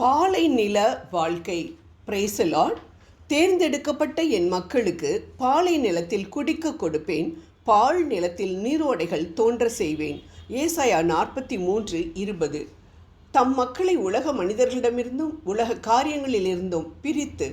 பாலை நில வாழ்க்கை. Praise the Lord. தேர்ந்தெடுக்கப்பட்ட என் மக்களுக்கு பாலை நிலத்தில் குடிக்க கொடுப்பேன், பால் நிலத்தில் நீரோடைகள் தோன்ற செய்வேன். ஏசாயா 43:20. தம் மக்களை உலக மனிதர்களிடமிருந்தும் உலக காரியங்களிலிருந்தும் பிரித்து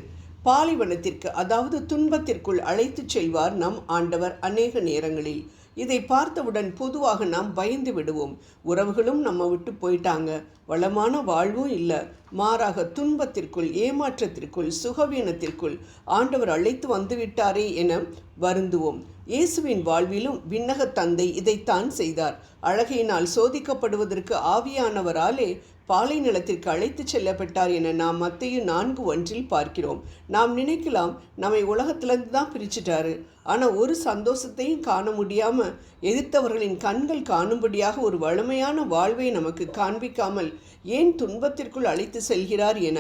பாலைவனத்திற்கு, அதாவது துன்பத்திற்குள் அழைத்துச் செல்வார் நம் ஆண்டவர். அநேக நேரங்களில் இதை பார்த்தவுடன் பொதுவாக நாம் பயந்து விடுவோம். உறவுகளும் நம்ம விட்டு போயிட்டாங்க, வளமான வாழ்வும் இல்லை, மாறாக துன்பத்திற்குள், ஏமாற்றத்திற்குள், சுகவீனத்திற்குள் ஆண்டவர் அழைத்து வந்துவிட்டாரே என வருந்துவோம். இயேசுவின் வாழ்விலும் விண்ணக தந்தை இதைத்தான் செய்தார். அழகையினால் சோதிக்கப்படுவதற்கு ஆவியானவராலே பாலை நிலத்திற்கு அழைத்து செல்லப்பட்டார் என நாம் மத்தேயு 4:1 பார்க்கிறோம். நாம் நினைக்கலாம், நம்மை உலகத்திலிருந்து தான் பிரிச்சுட்டாரு, ஆனால் ஒரு சந்தோஷத்தையும் காண முடியாமல் எதிர்த்தவர்களின் கண்கள் காணும்படியாக ஒரு வளமையான வாழ்வை நமக்கு காண்பிக்காமல் ஏன் துன்பத்திற்குள் அழைத்து செல்கிறார் என.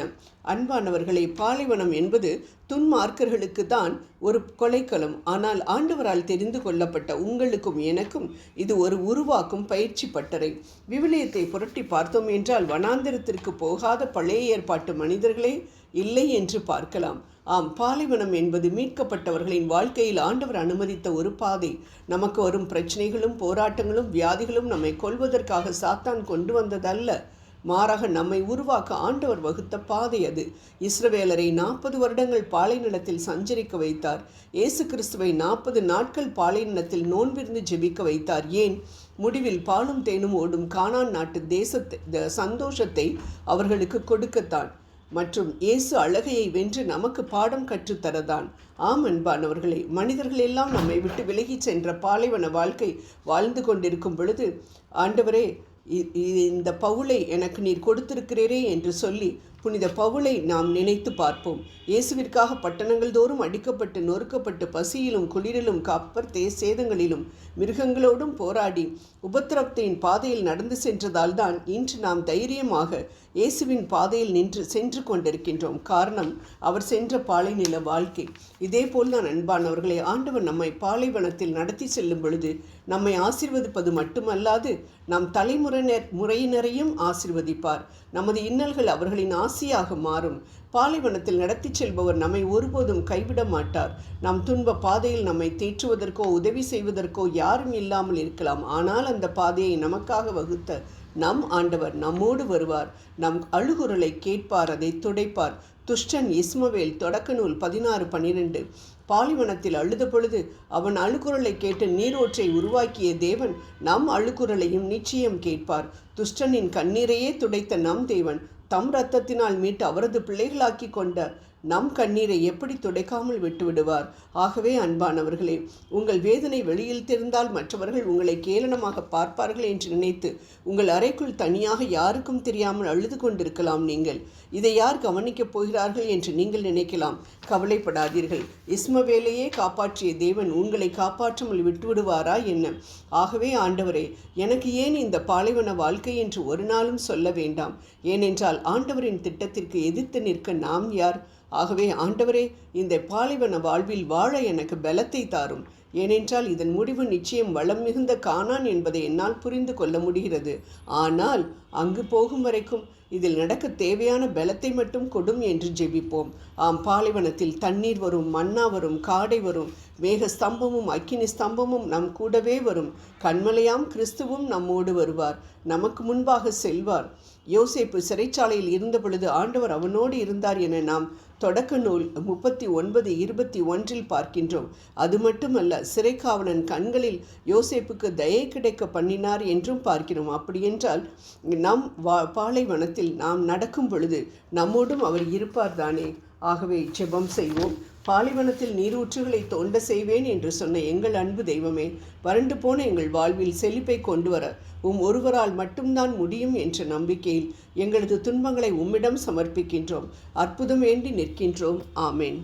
அன்பானவர்களை, பாலைவனம் என்பது துன்மார்க்கர்களுக்கு தான் ஒரு கொலைக்களம். ஆனால் ஆண்டவரால் தெரிந்து கொள்ளப்பட்ட உங்களுக்கும் எனக்கும் இது ஒரு உருவாக்கும் பயிற்சி பட்டறை. விவிலியத்தை புரட்டி பார்த்தோம் என்றால் வனாந்திரத்திற்கு போகாத பழைய ஏற்பாட்டு மனிதர்களே இல்லை என்று பார்க்கலாம். ஆம், பாலைவனம் என்பது மீட்கப்பட்டவர்களின் வாழ்க்கையில் ஆண்டவர் அனுமதித்த ஒரு பாதை. நமக்கு வரும் பிரச்சனைகளும் போராட்டங்களும் வியாதிகளும் நம்மை கொல்வதற்காக சாத்தான் கொண்டு வந்ததல்ல, மாறாக நம்மை உருவாக்க ஆண்டவர் வகுத்த பாதை அது. இஸ்ரவேலரை 40 வருடங்கள் பாலை நிலத்தில் சஞ்சரிக்க வைத்தார். இயேசு கிறிஸ்துவை 40 நாட்கள் பாலை நிலத்தில் நோன்பிருந்து ஜெபிக்க வைத்தார். ஏன்? முடிவில் பாலும் தேனும் ஓடும் கானான் நாட்டு தேசத்தை, சந்தோஷத்தை அவர்களுக்கு கொடுக்கத்தான். மற்றும் இயேசு அழகையை வென்று நமக்கு பாடம் கற்றுத்தரதான். ஆம் அன்பானவர்களே, மனிதர்கள் எல்லாம் நம்மை விட்டு விலகிச் சென்ற பாலைவன வாழ்க்கை வாழ்ந்து கொண்டிருக்கும் பொழுது, ஆண்டவரே, இந்த பவுலை எனக்கு நீர் கொடுத்திருக்கிறீரே என்று சொல்லி புனித பவுலை நாம் நினைத்து பார்ப்போம். இயேசுவிற்காக பட்டணங்கள் தோறும் அடிக்கப்பட்டு நொறுக்கப்பட்டு பசியிலும் குளிரிலும் கப்பர் சேதங்களிலும் மிருகங்களோடும் போராடி உபத்திரவத்தின் பாதையில் நடந்து சென்றதால் தான் இன்று நாம் தைரியமாக இயேசுவின் பாதையில் சென்று கொண்டிருக்கின்றோம். காரணம், அவர் சென்ற பாலை நில வாழ்க்கை. இதேபோல் தான் அன்பானவர்களை, ஆண்டவர் நம்மை பாலைவனத்தில் நடத்தி செல்லும் பொழுது நம்மை ஆசீர்வதிப்பது மட்டுமல்லாது நம் முறையினரையும் ஆசீர்வதிப்பார். நமது இன்னல்கள் அவர்களின் ஆசியாக மாறும். பாலைவனத்தில் நடத்தி செல்பவர் நம்மை ஒருபோதும் கைவிட மாட்டார். நம் துன்ப பாதையில் நம்மை தேற்றுவதற்கோ உதவி செய்வதற்கோ யாரும் இல்லாமல் இருக்கலாம். ஆனால் அந்த பாதையை நமக்காக வகுத்த நம் ஆண்டவர் நம்மோடு வருவார். நம் அழுகுரலை கேட்பார், அதை துடைப்பார். துஷ்டன் இஸ்மவேல் தொடக்க நூல் 16:12. பாலைவனத்தில் அழுத பொழுது அவன் அழுகுரலை கேட்டு நீரோற்றை உருவாக்கிய தேவன் நம் அழுகுரலையும் நிச்சயம் கேட்பார். துஷ்டனின் கண்ணீரையே துடைத்த நம் தேவன் தம் இரத்தத்தினால் மீட்டு அவரது பிள்ளைகளாக்கி கொண்ட நம் கண்ணீரை எப்படி துடைக்காமல் விட்டுவிடுவார்? ஆகவே அன்பானவர்களே, உங்கள் வேதனை வெளியில் தெரிந்தால் மற்றவர்கள் உங்களை கேளனமாக பார்ப்பார்கள் என்று நினைத்து உங்கள் அறைக்குள் தனியாக யாருக்கும் தெரியாமல் அழுது கொண்டிருக்கலாம். நீங்கள் இதை யார் கவனிக்கப் போகிறார்கள் என்று நீங்கள் நினைக்கலாம். கவலைப்படாதீர்கள். இஸ்மவேலையே காப்பாற்றிய தேவன் உங்களை காப்பாற்றாமல் விட்டுவிடுவாரா என்ன? ஆகவே ஆண்டவரே, எனக்கு ஏன் இந்த பாலைவன வாழ்க்கை என்று ஒரு நாளும் சொல்ல வேண்டாம். ஏனென்றால் ஆண்டவரின் திட்டத்திற்கு எதிர்த்து நிற்க நாம் யார்? ஆகவே ஆண்டவரே, இந்த பாலைவன வாழ்வில் வாழ எனக்கு பலத்தை தாரும். ஏனென்றால் இதன் முடிவு நிச்சயம் வளம் மிகுந்த கானான் என்பதை என்னால் புரிந்து கொள்ள முடிகிறது. ஆனால் அங்கு போகும் வரைக்கும் இதில் நடக்க தேவையான பலத்தை மட்டும் கொடும் என்று ஜெபிப்போம். ஆம், பாலைவனத்தில் தண்ணீர் வரும், மன்னா வரும், காடை வரும், மேக ஸ்தம்பமும் அக்கினி ஸ்தம்பமும் நம் கூடவே வரும். கண்மலையாம் கிறிஸ்துவும் நம்மோடு வருவார், நமக்கு முன்பாக செல்வார். யோசேப்பு சிறைச்சாலையில் இருந்த பொழுது ஆண்டவர் அவனோடு இருந்தார் என நாம் தொடக்க நூல் 39:21 பார்க்கின்றோம். அது மட்டுமல்ல, சிறைக்காவலன் கண்களில் யோசேப்புக்கு தயை கிடைக்க பண்ணினார் என்றும் பார்க்கிறோம். அப்படியென்றால் நம் பாலைவனத்தில் நாம் நடக்கும் பொழுது நம்மோடும் அவர் இருப்பார் தானே. ஆகவே ஜெபம் செய்வோம். பாலைவனத்தில் நீரூற்றுகளை தோண்ட செய்வேன் என்று சொன்ன எங்கள் அன்பு தெய்வமே, வறண்டு போன எங்கள் வாழ்வில் செழிப்பை கொண்டு வர ஒருவரால் மட்டும்தான் முடியும் என்ற நம்பிக்கையில் எங்களது துன்பங்களை உம்மிடம் சமர்ப்பிக்கின்றோம். அற்புதம் வேண்டி நிற்கின்றோம். ஆமேன்.